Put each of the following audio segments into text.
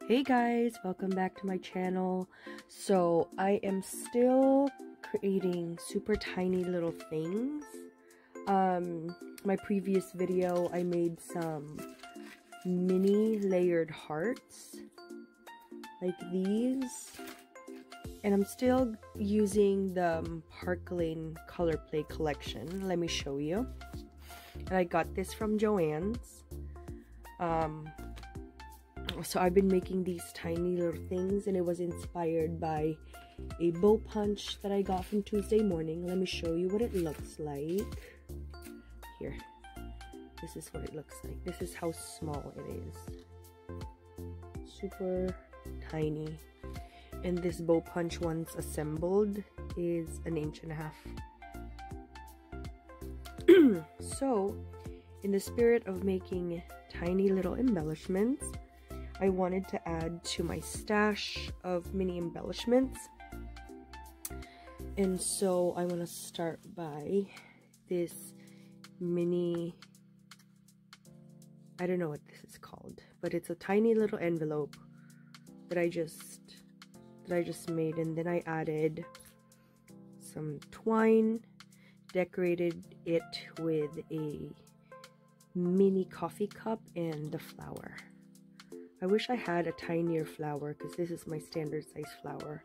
Hey guys, welcome back to my channel. So I am still creating super tiny little things. My previous video I made some mini layered hearts like these, and I'm still using the Park Lane color play collection. Let me show you. And I got this from Joann's. So I've been making these tiny little things, and it was inspired by a bow punch that I got from Tuesday morning. Let me show you what it looks like. Here, this is what it looks like. This is how small it is. Super tiny. And this bow punch, once assembled, is 1.5 inches. So, in the spirit of making tiny little embellishments, I wanted to add to my stash of mini embellishments. And so I want to start by this mini, I don't know what this is called, but it's a tiny little envelope that I just made, and then I added some twine, decorated it with a mini coffee cup and the flower. I wish I had a tinier flower because this is my standard size flower.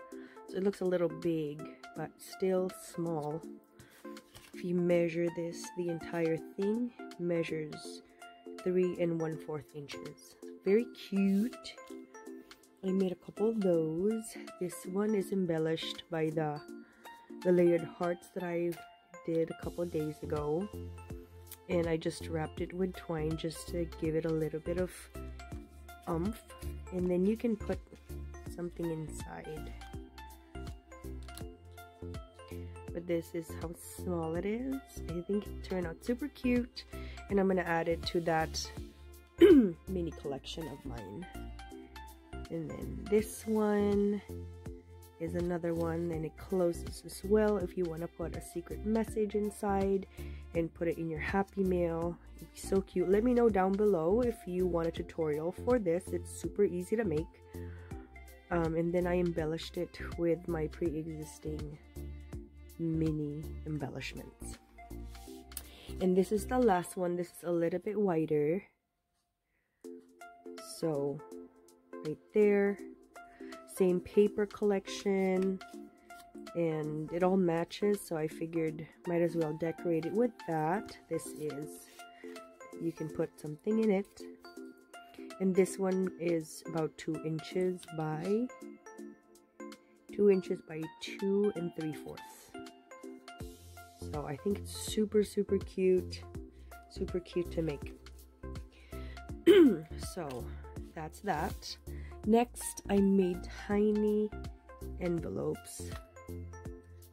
So it looks a little big, but still small. If you measure this, the entire thing measures 3 1/4 inches. Very cute. I made a couple of those. This one is embellished by the layered hearts that I did a couple of days ago. And I just wrapped it with twine just to give it a little bit of oomph, and then you can put something inside. But this is how small it is. I think it turned out super cute, and I'm gonna add it to that mini collection of mine. And then this one is another one, and it closes as well if you want to put a secret message inside and put it in your happy mail. It'd be so cute. Let me know down below if you want a tutorial for this. It's super easy to make. And then I embellished it with my pre-existing mini embellishments. And this is the last one. This is a little bit wider. So right there, same paper collection, and it all matches, so I figured might as well decorate it with that. This is, you can put something in it, and this one is about 2 inches by 2 3/4. So I think it's super cute, super cute to make. So that's that. Next, I made tiny envelopes.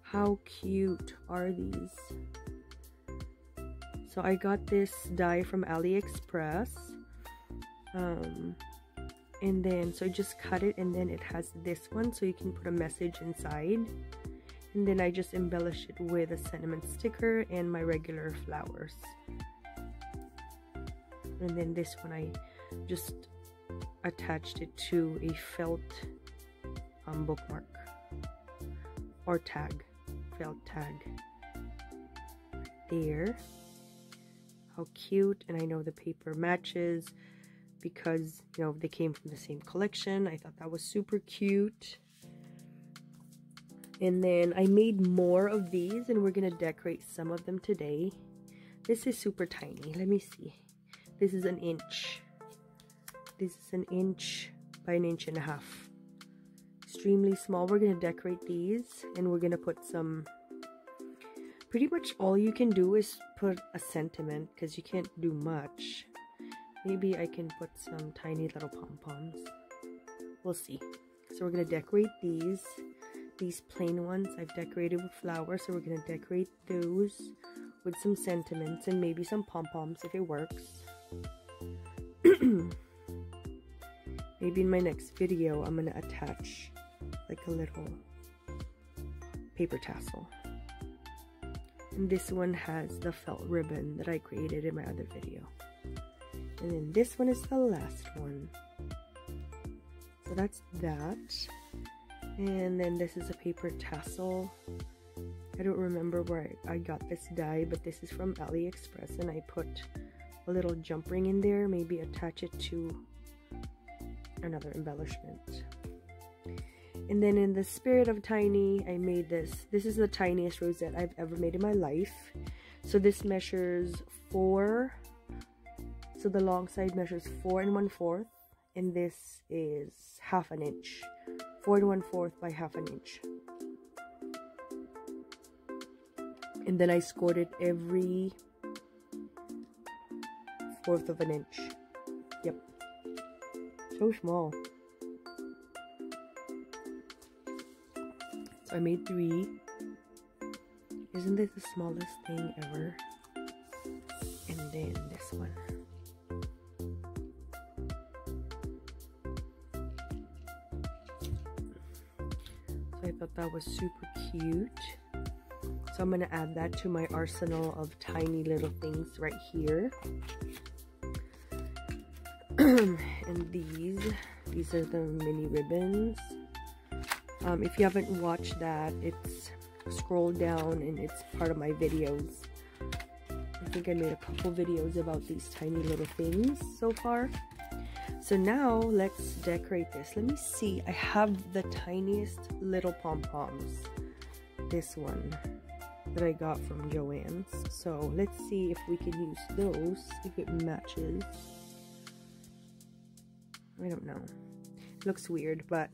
How cute are these? So I got this die from AliExpress, and then so I just cut it, and then it has this one so you can put a message inside, and then I just embellish it with a sentiment sticker and my regular flowers. And then this one I just attached it to a felt bookmark or tag, felt tag there. How cute. And I know the paper matches because, you know, they came from the same collection. I thought that was super cute. And then I made more of these, and we're gonna decorate some of them today. This is super tiny. Let me see. This is 1 inch. This is 1 inch by 1.5 inches. Extremely small. We're going to decorate these, and we're going to put some, pretty much all you can do is put a sentiment because you can't do much. Maybe I can put some tiny little pom-poms. We'll see. So we're going to decorate these plain ones I've decorated with flowers, so we're going to decorate those with some sentiments and maybe some pom-poms if it works. Maybe in my next video, I'm going to attach like a little paper tassel. And this one has the felt ribbon that I created in my other video. And then this one is the last one. So that's that. And then this is a paper tassel. I don't remember where I got this dye, but this is from AliExpress, and I put a little jump ring in there, maybe attach it to another embellishment. And then in the spirit of tiny, I made this. This is the tiniest rosette I've ever made in my life. So this measures 4, so the long side measures 4 1/4, and this is 1/2 inch, 4 1/4 by 1/2 inch. And then I scored it every 1/4 of an inch. Yep, so small. So I made 3. Isn't this the smallest thing ever? And then this one. So I thought that was super cute. So I'm gonna add that to my arsenal of tiny little things right here. And these are the mini ribbons. If you haven't watched that, it's scroll down and it's part of my videos. I think I made a couple videos about these tiny little things so far. So now let's decorate this. Let me see. I have the tiniest little pom-poms. This one that I got from Joann's. So let's see if we can use those, if it matches. I don't know. It looks weird, but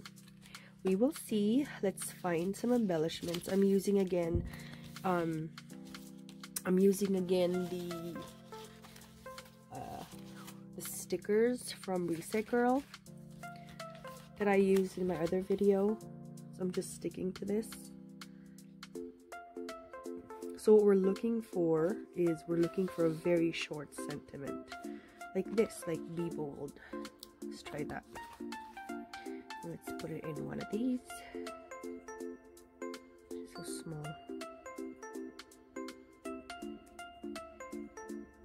we will see. Let's find some embellishments. I'm using again the stickers from Reset Girl that I used in my other video. So I'm just sticking to this. So what we're looking for is a very short sentiment. Like this, like be bold. Let's try that. Let's put it in one of these. So small.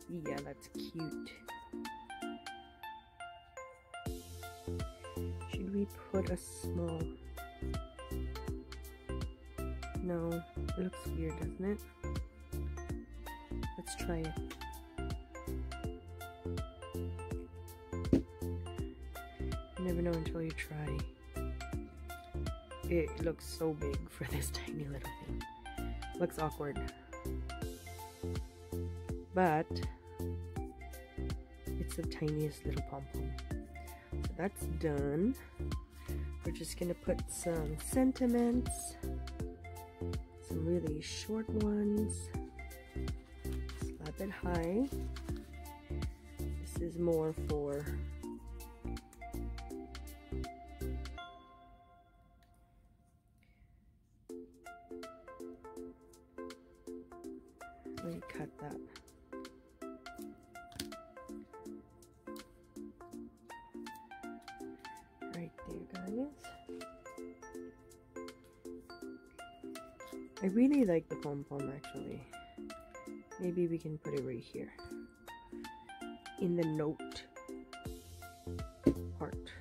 Yeah, that's cute. Should we put a small? No, it looks weird, doesn't it? Let's try it. You never know until you try. It looks so big for this tiny little thing. Looks awkward. But it's the tiniest little pom-pom. So that's done. We're just gonna put some sentiments. Some really short ones. Slap it high. This is more for let me cut that. Right there, guys. I really like the pom-pom actually. Maybe we can put it right here in the note part.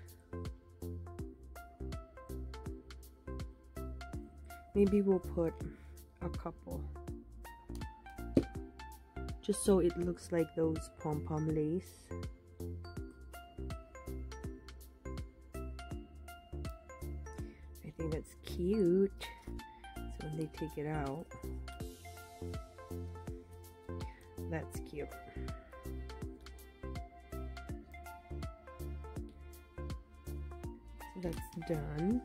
Maybe we'll put a couple just so it looks like those pom-pom lace. I think that's cute. So when they take it out, that's cute. So that's done.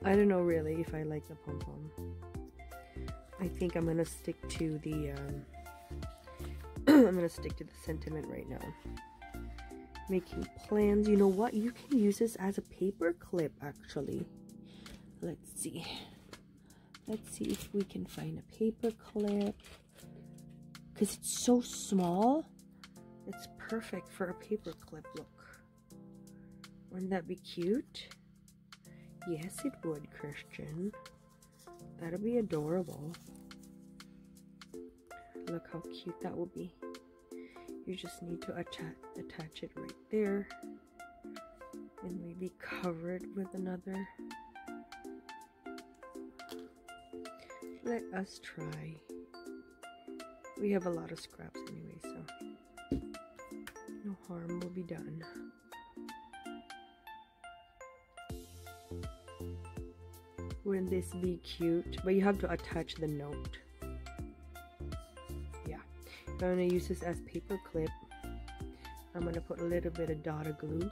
I don't know really if I like the pom-pom. I think I'm gonna stick to the I'm gonna stick to the sentiment right now. Making plans. You know what? You can use this as a paper clip actually. Let's see. Let's see if we can find a paper clip. Because it's so small, it's perfect for a paper clip look. Wouldn't that be cute? Yes, it would, Christian. That'll be adorable. Look how cute that will be. You just need to attach it right there. and maybe cover it with another. Let us try. We have a lot of scraps anyway, so no harm will be done. Wouldn't this be cute? But you have to attach the note. Yeah. I'm going to use this as paper clip. I'm going to put a little bit of dot of glue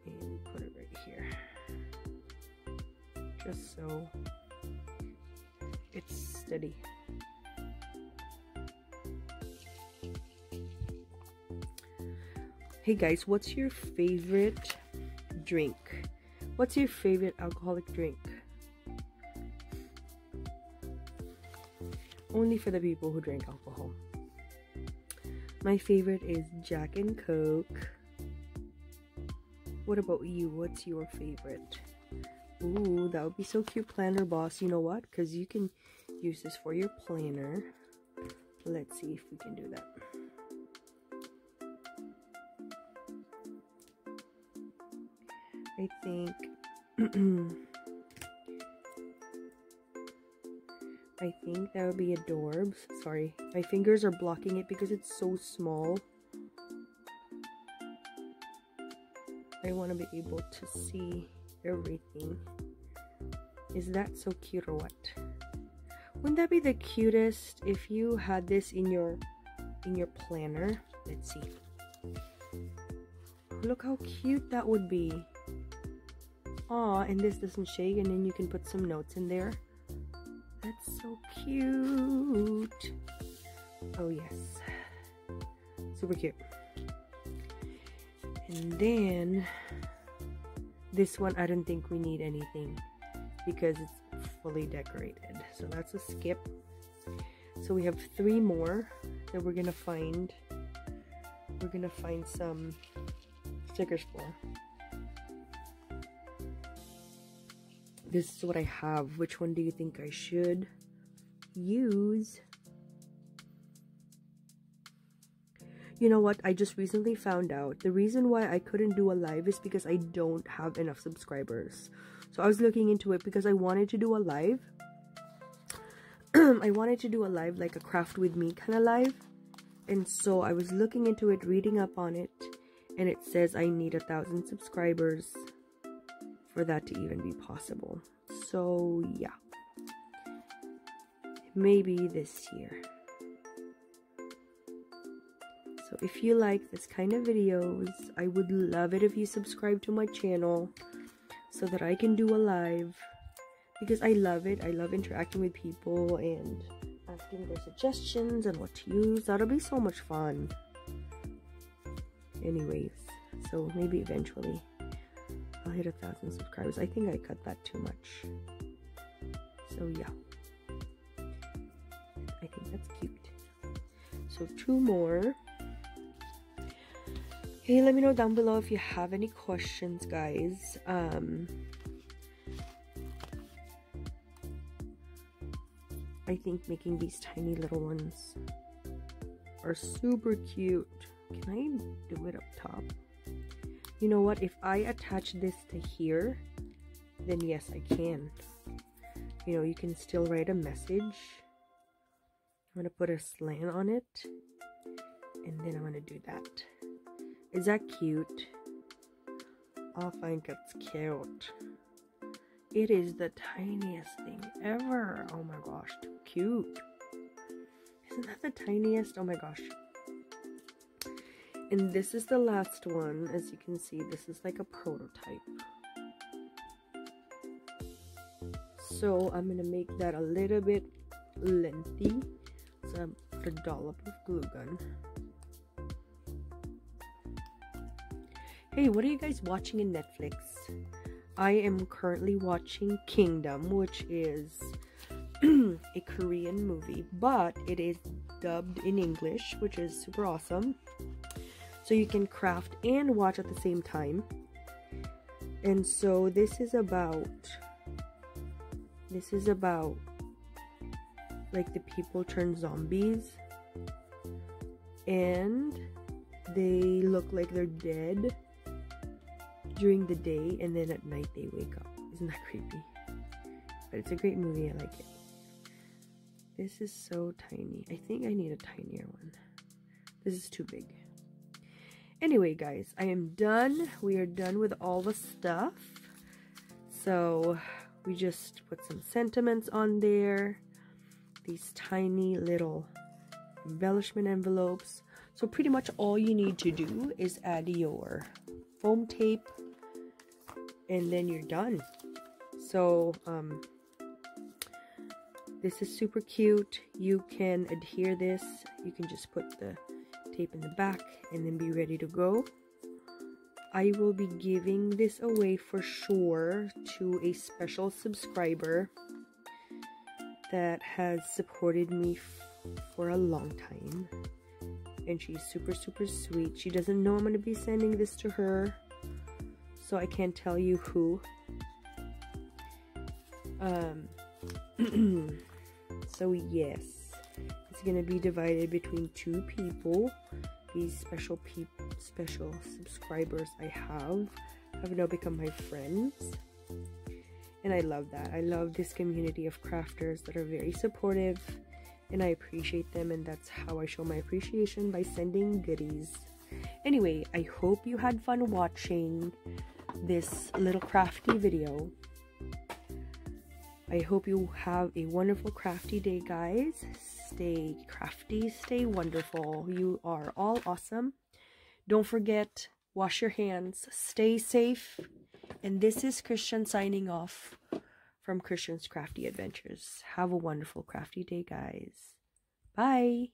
and put it right here. Just so it's steady. Hey guys, what's your favorite drink? What's your favorite alcoholic drink? Only for the people who drink alcohol. My favorite is Jack and Coke. What about you? What's your favorite? Ooh, that would be so cute, planner boss. You know what? Because you can use this for your planner. Let's see if we can do that. I think I think that would be adorbs. Sorry, my fingers are blocking it because it's so small. I want to be able to see everything. Is that so cute or what? Wouldn't that be the cutest if you had this in your planner? Let's see. Look how cute that would be. Aw, and this doesn't shake, and then you can put some notes in there. That's so cute. Oh yes, super cute. And then this one, I don't think we need anything because it's fully decorated, so that's a skip. So we have 3 more that we're gonna find some stickers for. This is what I have. Which one do you think I should use? You know what? I just recently found out the reason why I couldn't do a live is because I don't have enough subscribers. So I was looking into it because I wanted to do a live. I wanted to do a live, like a craft with me kind of live. And so I was looking into it, reading up on it, and it says I need 1,000 subscribers for that to even be possible. So yeah, maybe this year. So if you like this kind of videos, I would love it if you subscribe to my channel so that I can do a live, because I love it. I love interacting with people and asking their suggestions and what to use. That'll be so much fun. Anyways, so maybe eventually I'll hit 1,000 subscribers. I think I cut that too much. So yeah, I think that's cute. So 2 more. Hey, let me know down below if you have any questions, guys. I think making these tiny little ones are super cute. Can I do it up top? You know what? If I attach this to here, then yes, I can. You know, you can still write a message. I'm gonna put a slant on it, and then I'm gonna do that. Is that cute? I think it's cute. It is the tiniest thing ever. Oh my gosh, too cute. Isn't that the tiniest? Oh my gosh. And this is the last one. As you can see, this is like a prototype. So I'm gonna make that a little bit lengthy. So I put a dollop of glue gun. Hey, what are you guys watching in Netflix? I am currently watching Kingdom, which is a Korean movie, but it is dubbed in English, which is super awesome. So you can craft and watch at the same time. And so this is about like the people turn zombies and they look like they're dead. during the day and then at night they wake up. Isn't that creepy? But it's a great movie. I like it. This is so tiny. I think I need a tinier one. This is too big. Anyway, guys, I am done. We are done with all the stuff. So we just put some sentiments on there. These tiny little embellishment envelopes. So pretty much all you need to do is add your foam tape and then you're done. So this is super cute. You can adhere this. You can just put the tape in the back and then be ready to go. I will be giving this away for sure to a special subscriber that has supported me for a long time, and she's super sweet. She doesn't know I'm going to be sending this to her, so I can't tell you who. So yes, it's going to be divided between 2 people. These special subscribers I have now become my friends, and I love that. I love this community of crafters that are very supportive, and I appreciate them, and that's how I show my appreciation, by sending goodies. Anyway, I hope you had fun watching this little crafty video. I hope you have a wonderful crafty day, guys. Stay crafty, stay wonderful. You are all awesome. Don't forget, wash your hands, stay safe. And this is Christian signing off from Christian's Crafty Adventures. Have a wonderful crafty day, guys. Bye.